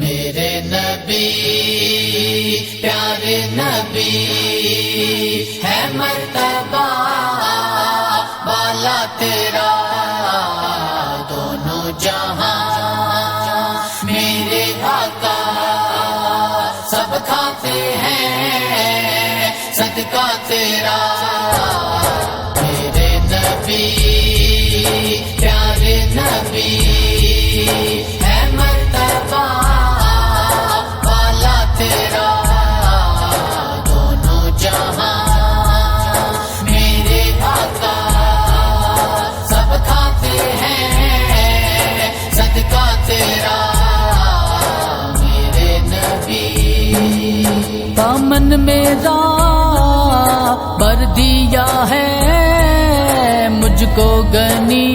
میرے نبی پیارے نبی ہے مرتبہ بالا تیرا دونوں جہاں میرے آقا سب کھاتے ہیں صدقہ تیرا میرے نبی پیارے نبی ہے مرتبہ بالا تیرا دونوں جہاں میرے آقا سب کھاتے ہیں صدقہ تیرا میرے نبی دامن میرا بھر دیا ہے مجھ کو غنی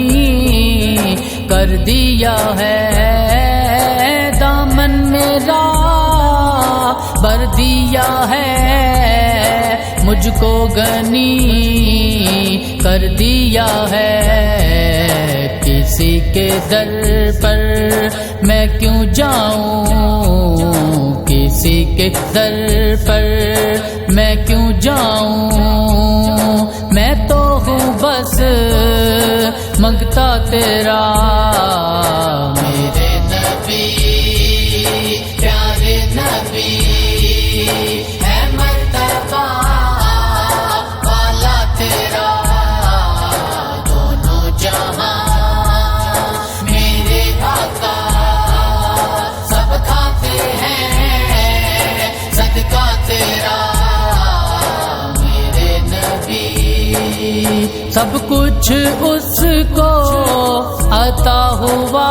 کر دیا ہے دامن میرا بھر دیا ہے مجھ کو غنی کر دیا ہے کسی کے در پر میں کیوں جاؤں کسی کے در پر میں کیوں جاؤں میں تو ہوں بس منگتا تیرا میرے نبی پیارے نبی ہے مرتبہ بالا تیرا دونوں جہاں میرے آقا سب کھاتے ہیں صدقہ تیرا میرے نبی سب کچھ اس کو عطا ہوا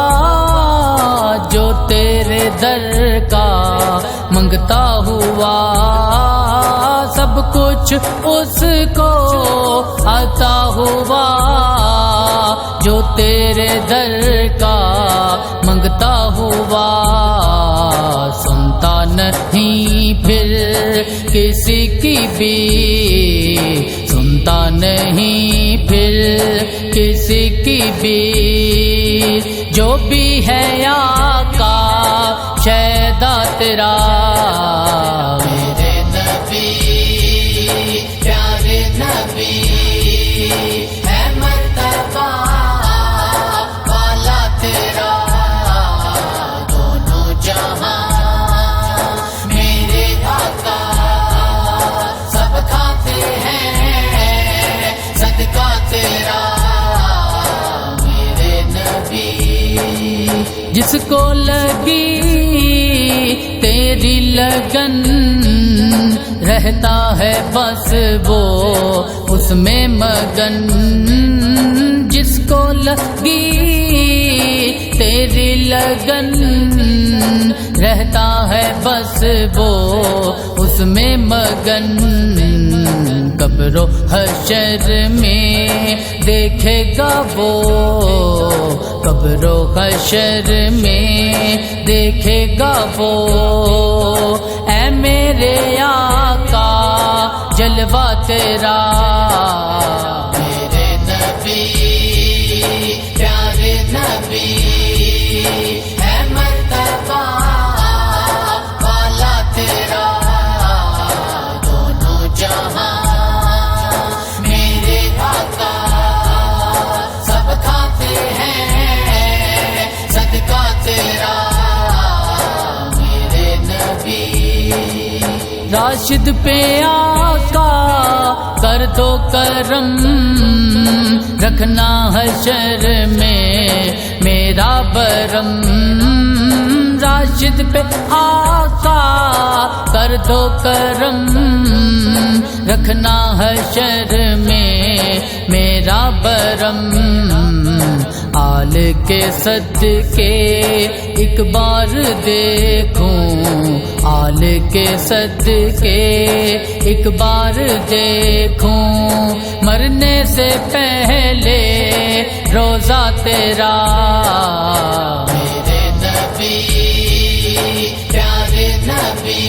جو تیرے در کا منگتا ہوا سب کچھ اس کو عطا ہوا جو تیرے در کا منگتا ہوا سنتا نہیں پھر کسی کی بھی سنتا نہیں پھر کسی کی بھی جو بھی ہے آقا شیدا تیرا میرے نبی پیارے نبی ہے مرتبہ بالا تیرا دونوں جہاں میرے آقا سب کھاتے ہیں صدقہ تیرا میرے نبی جس کو لگی تیری لگن رہتا ہے بس وہ اس میں مگن جس کو لگی تیری لگن رہتا ہے بس وہ اس میں مگن قبر و حشر میں دیکھے گا وہ قبر و حشر میں دیکھے گا وہ اے میرے آقا جلوہ تیرا میرے نبی پیارے نبی ہے مرتبہ بالا تیرا دونوں جہاں میرے آقا سب کھاتے ہیں صدقہ تیرا میرے نبی راشد پہ آقا کر دو کرم رکھنا حشر میں میرا برم راشد پہ آقا کر دو کرم رکھنا حشر میں میرا برم آل کے صدقے ایک بار دیکھوں آل کے صدقے ایک بار دیکھوں مرنے سے پہلے روزہ تیرا میرے نبی پیارے نبی